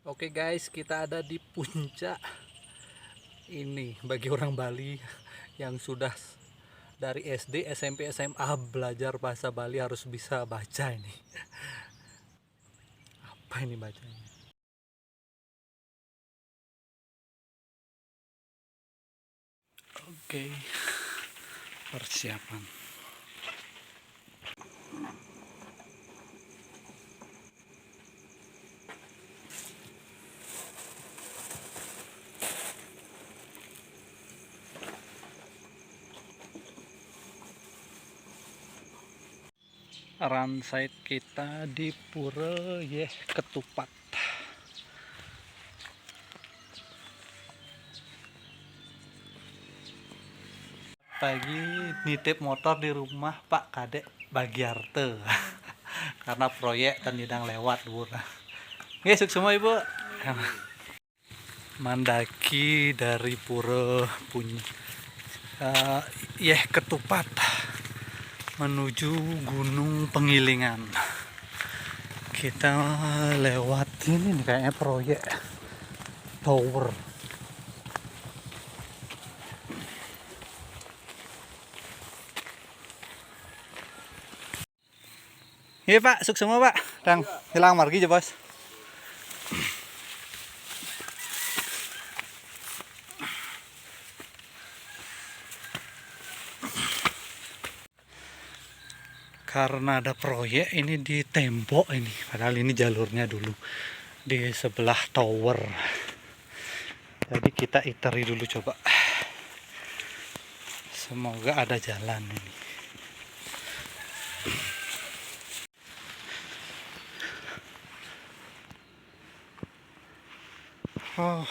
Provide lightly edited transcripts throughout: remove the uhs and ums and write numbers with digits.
Oke guys, kita ada di puncak. Ini bagi orang Bali yang sudah dari SD, SMP, SMA belajar bahasa Bali harus bisa baca ini. Apa ini bacanya? Oke, persiapan. Run site kita di Pura Yeh Ketupat. Pagi nitip motor di rumah Pak Kadek Bagiarte. Karena proyek dan hidang lewat Bur. Ngesuk semua Ibu. Mendaki dari Pura Yeh Ketupat menuju Gunung Pengilingan. Kita lewat ini nih, kayaknya proyek tower. Iya Pak, suk semua Pak. Dang, hilang margi aja Bos. Karena ada proyek ini di tembok ini, padahal ini jalurnya dulu di sebelah tower. Jadi kita iteri dulu coba. Semoga ada jalan ini. Oh.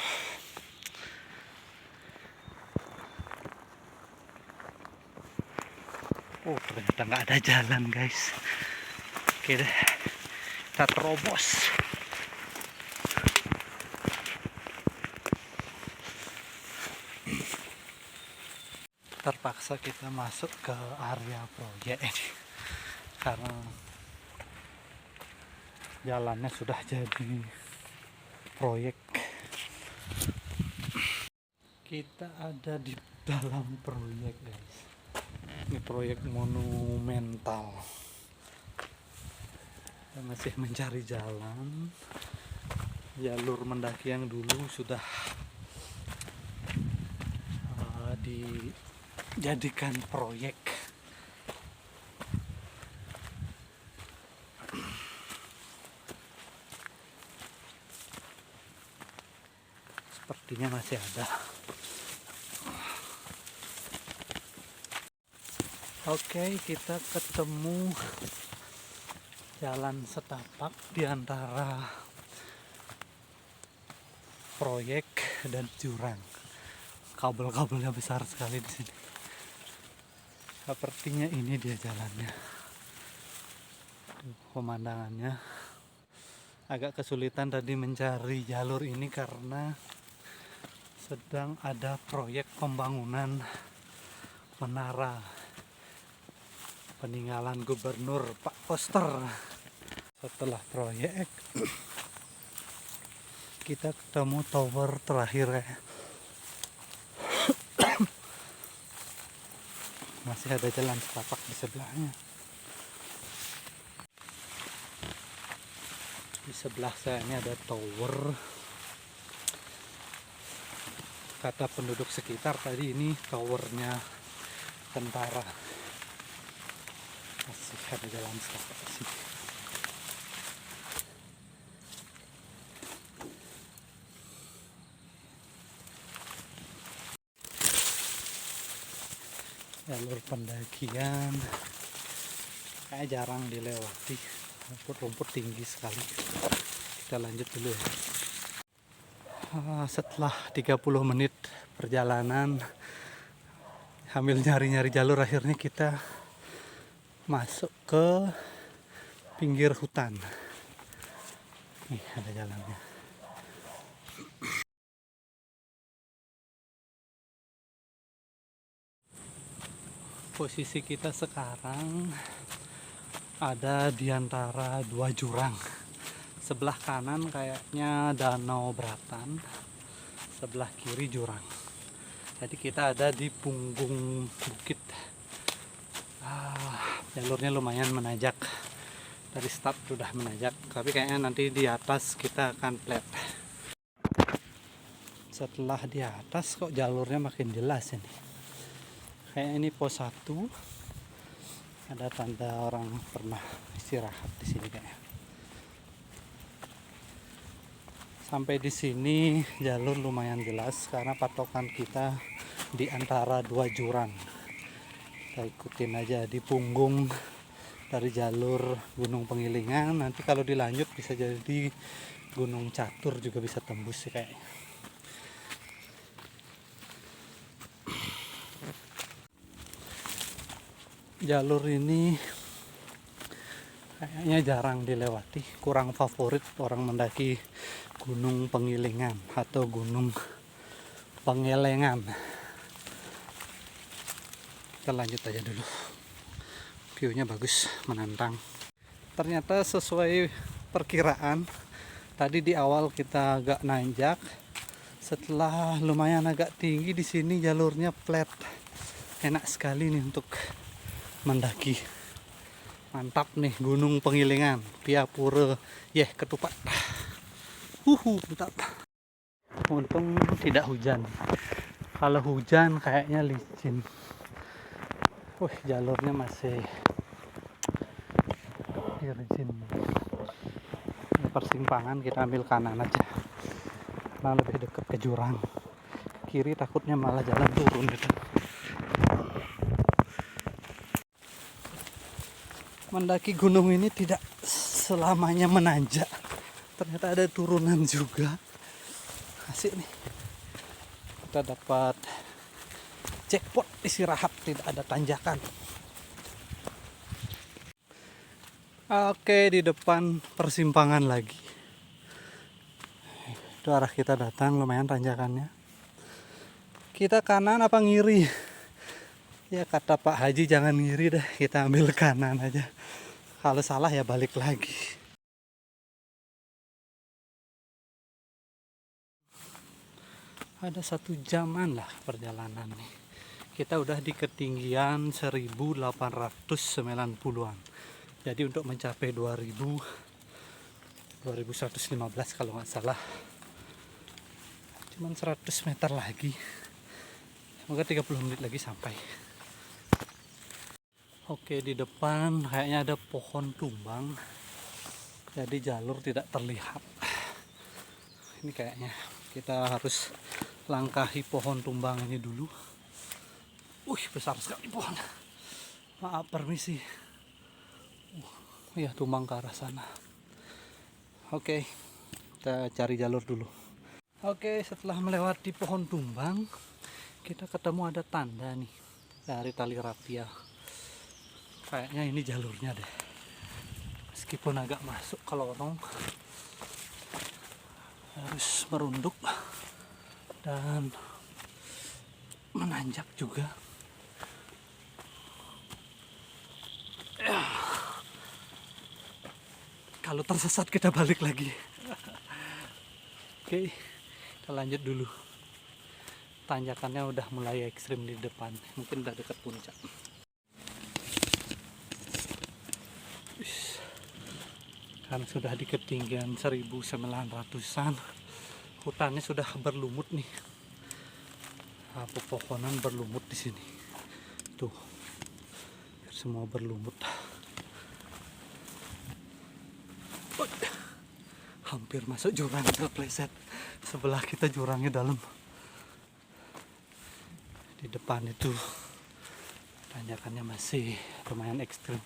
Oh, ternyata nggak ada jalan guys. Oke deh, kita terobos. Terpaksa kita masuk ke area proyek ini karena jalannya sudah jadi proyek. Kita ada di dalam proyek guys. Ini proyek monumental. Kita masih mencari jalan. Jalur mendaki yang dulu sudah dijadikan proyek. Sepertinya masih ada. Oke, kita ketemu jalan setapak di antara proyek dan jurang. Kabel-kabelnya besar sekali di sini. Sepertinya ini dia jalannya. Pemandangannya agak kesulitan tadi mencari jalur ini karena sedang ada proyek pembangunan menara peninggalan Gubernur Pak Koster. Setelah proyek kita ketemu tower terakhir ya. Masih ada jalan setapak di sebelahnya. Di sebelah saya ini ada tower. Kata penduduk sekitar tadi ini towernya tentara. Masih ada jalan setapak di sini. Jalur pendakian kayak jarang dilewati, rumput-rumput tinggi sekali. Kita lanjut dulu ya. Setelah 30 menit perjalanan sambil nyari-nyari jalur, akhirnya kita masuk ke pinggir hutan. Nih ada jalannya. Posisi kita sekarang ada di antara dua jurang. Sebelah kanan kayaknya Danau Beratan, sebelah kiri jurang. Jadi kita ada di punggung bukit. Jalurnya lumayan menanjak, dari start sudah menanjak, tapi kayaknya nanti di atas kita akan flat. Setelah di atas kok jalurnya makin jelas ini. Kayak ini pos 1, ada tanda orang pernah istirahat di sini kayaknya. Sampai di sini jalur lumayan jelas karena patokan kita di antara 2 jurang. Kita ikutin aja di punggung dari jalur Gunung Pengilingan. Nanti kalau dilanjut bisa jadi Gunung Catur juga bisa tembus sih kayaknya. Jalur ini kayaknya jarang dilewati, kurang favorit orang mendaki Gunung Pengilingan atau Gunung Pengelengan. Kita lanjut aja dulu, viewnya bagus, menantang. Ternyata sesuai perkiraan, tadi di awal kita agak nanjak, setelah lumayan agak tinggi di sini jalurnya flat. Enak sekali nih untuk mendaki. Mantap nih Gunung Pengilingan, Piapura, ketupat. Mantap. Untung tidak hujan. Kalau hujan kayaknya licin. Jalurnya masih licin. Ini persimpangan, kita ambil kanan aja karena lebih dekat ke jurang. Kiri takutnya malah jalan turun gitu. Mendaki gunung ini tidak selamanya menanjak, ternyata ada turunan juga. Asik nih, kita dapat jackpot istirahat, tidak ada tanjakan. Oke, di depan persimpangan lagi. Itu arah kita datang, lumayan tanjakannya. Kita kanan apa ngiri? Ya kata Pak Haji jangan ngiri deh, kita ambil kanan aja. Kalau salah ya balik lagi. Ada 1 jaman lah perjalanan nih. Kita udah di ketinggian 1890-an. Jadi untuk mencapai 2115 kalau nggak salah, cuman 100 meter lagi. Semoga 30 menit lagi sampai. Oke, di depan kayaknya ada pohon tumbang, jadi jalur tidak terlihat. Ini kayaknya kita harus langkahi pohon tumbang ini dulu. Besar sekali pohon. Maaf, permisi. Tumbang ke arah sana. Oke, kita cari jalur dulu. Oke, setelah melewati pohon tumbang, kita ketemu ada tanda nih dari tali rapia. Kayaknya ini jalurnya deh. Meskipun agak masuk ke lorong, harus merunduk dan menanjak juga. Kalau tersesat kita balik lagi. Oke, kita lanjut dulu. Tanjakannya udah mulai ekstrim di depan, mungkin udah dekat puncak. Kan sudah di ketinggian 1900-an, hutannya sudah berlumut nih. Pepohonan berlumut di sini. Tuh, semua berlumut. Hampir masuk jurang, terpleset. Sebelah kita jurangnya dalam. Di depan itu tanjakannya masih lumayan ekstrim.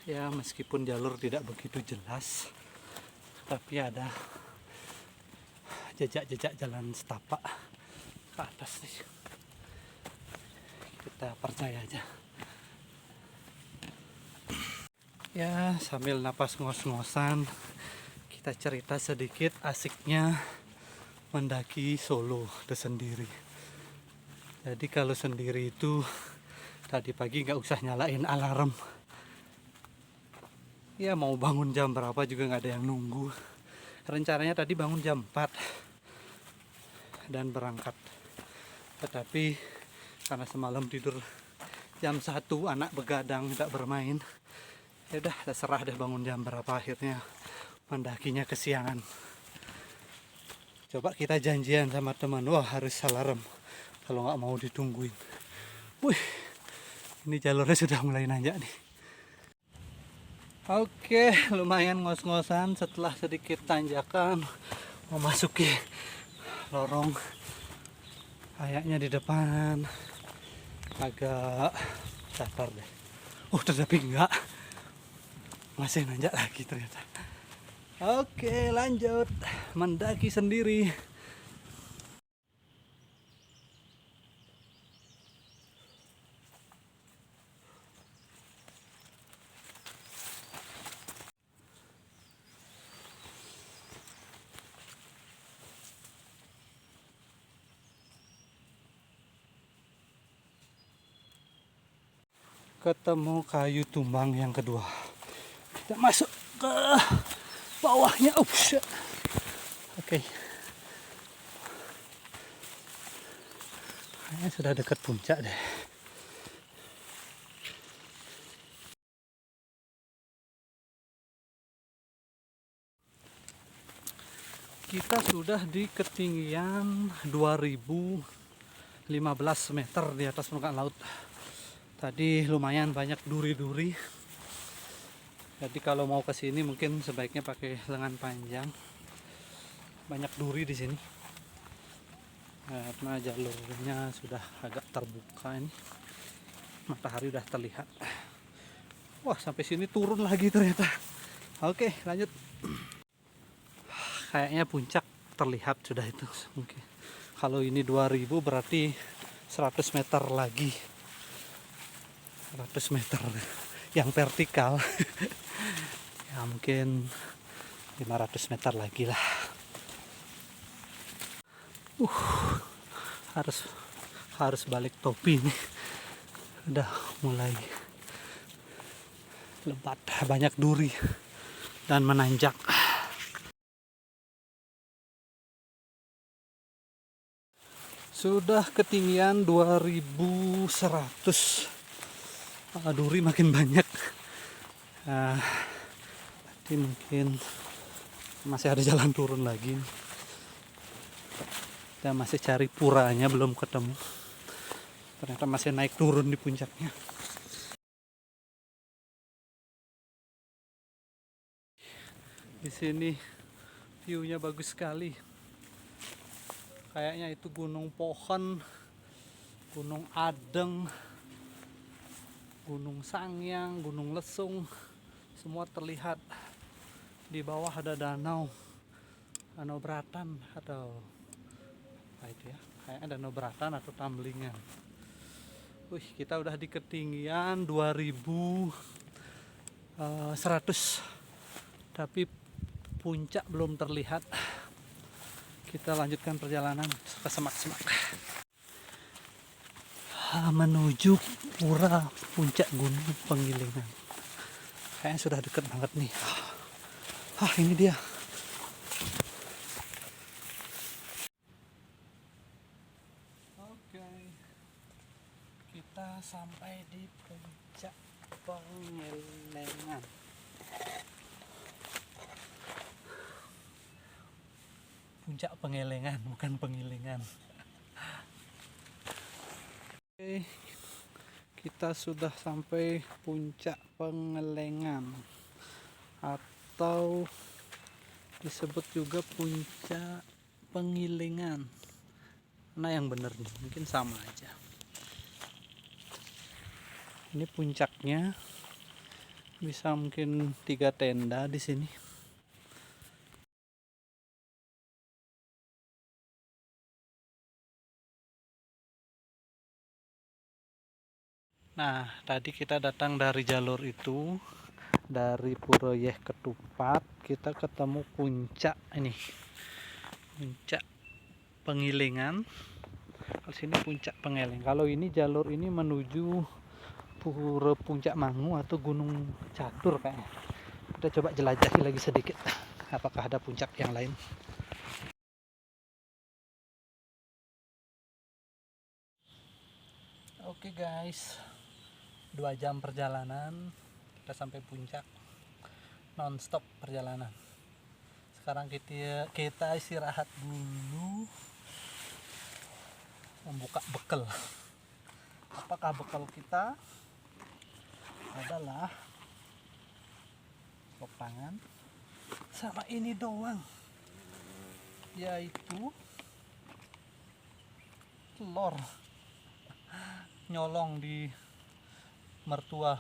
Ya, meskipun jalur tidak begitu jelas, tapi ada jejak-jejak jalan setapak ke atas nih. Kita percaya aja. Ya, sambil napas ngos-ngosan, kita cerita sedikit asiknya mendaki solo sendiri. Jadi kalau sendiri itu tadi pagi nggak usah nyalain alarm. Ya mau bangun jam berapa juga nggak ada yang nunggu. Rencananya tadi bangun jam 4 dan berangkat. Tetapi karena semalam tidur jam 1, anak begadang tidak bermain. Ya udah terserah deh bangun jam berapa, akhirnya mendakinya kesiangan. Coba kita janjian sama teman, wah harus alarm kalau nggak mau ditungguin. Wih, ini jalurnya sudah mulai nanjak nih. Oke, lumayan ngos-ngosan setelah sedikit tanjakan memasuki lorong. Kayaknya di depan agak datar deh. Tetapi enggak, masih nanjak lagi ternyata. Oke, lanjut mendaki sendiri. Ketemu kayu tumbang yang kedua. Kita masuk ke bawahnya. Oke. Kayaknya sudah dekat puncak deh. Kita sudah di ketinggian 2015 meter di atas permukaan laut. Tadi lumayan banyak duri-duri. Jadi kalau mau ke sini mungkin sebaiknya pakai lengan panjang. Banyak duri di sini. Karena jalurnya sudah agak terbuka ini. Matahari udah terlihat. Wah, sampai sini turun lagi ternyata. Oke, lanjut. Kayaknya puncak terlihat sudah itu mungkin. Kalau ini 2000 berarti 100 meter lagi. 100 meter yang vertikal. Ya mungkin 500 meter lagi lah. Harus balik topi nih. Udah mulai lebat, banyak duri dan menanjak. Sudah ketinggian 2100. Duri makin banyak. Nanti mungkin masih ada jalan turun lagi. Kita masih cari puranya, belum ketemu. Ternyata masih naik turun di puncaknya. Di sini view-nya bagus sekali. Kayaknya itu gunung pohon, gunung adeng, gunung Sangyang, gunung Lesung, semua terlihat. Di bawah ada danau Bratan atau apa itu ya, kayaknya Danau Bratan atau Tamblingan. Kita udah di ketinggian 2100, tapi puncak belum terlihat. Kita lanjutkan perjalanan ke semak-semak menuju pura puncak Gunung Pengilingan. Kayaknya sudah deket banget nih. Ini dia. Oke, kita sampai di puncak Pengilingan. Puncak Pengelengan, bukan Pengilingan. Oke, kita sudah sampai puncak Pengelengan atau disebut juga puncak Pengilingan. Mana yang benar nih? Mungkin sama aja. Ini puncaknya, bisa mungkin 3 tenda di sini. Nah, tadi kita datang dari jalur itu, dari Puroyeh Ketupat, kita ketemu puncak ini, puncak Pengilingan. Kalau sini puncak Pengeleng. Kalau ini jalur ini menuju Pura Puncak Mangu atau Gunung Catur kayaknya. Kita coba jelajahi lagi sedikit apakah ada puncak yang lain. Oke guys, 2 jam perjalanan kita sampai puncak, non-stop perjalanan. Sekarang kita istirahat dulu, membuka bekal. Apakah bekal kita adalah pangan sama ini doang, yaitu telur nyolong di mertua.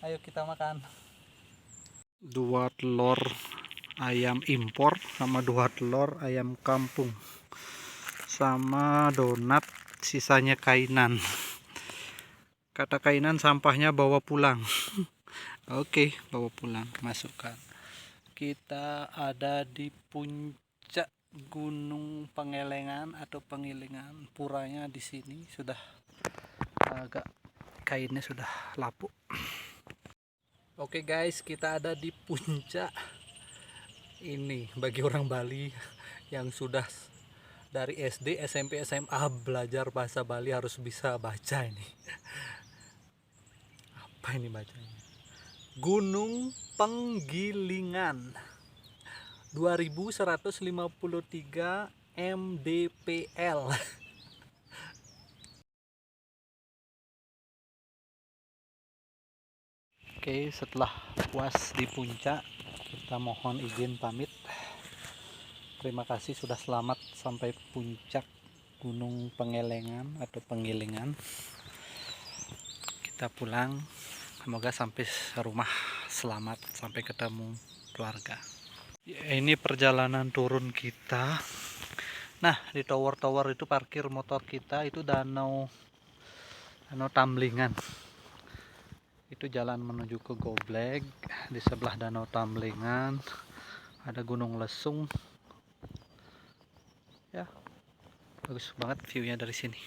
Ayo kita makan. 2 telur ayam impor sama 2 telur ayam kampung sama donat sisanya kainan. Kata kainan sampahnya bawa pulang. Oke, bawa pulang, masukkan. Kita ada di puncak Gunung Pengelengan atau Pengilingan. Puranya di sini sudah agak kainnya sudah lapuk. Oke guys, kita ada di puncak ini. Bagi orang Bali yang sudah dari SD, SMP, SMA belajar bahasa Bali harus bisa baca ini. Apa ini bacanya? Gunung Penggilingan 2153 mdpl. Oke, setelah puas di puncak, kita mohon izin pamit. Terima kasih sudah selamat sampai puncak Gunung Pengelengan atau Pengilingan. Kita pulang, semoga sampai rumah selamat, sampai ketemu keluarga. Ini perjalanan turun kita. Nah, di tower-tower itu parkir motor kita, itu danau Tamblingan. Itu jalan menuju ke Gobleg. Di sebelah danau Tamblingan ada Gunung Lesung. Ya, bagus banget view-nya dari sini.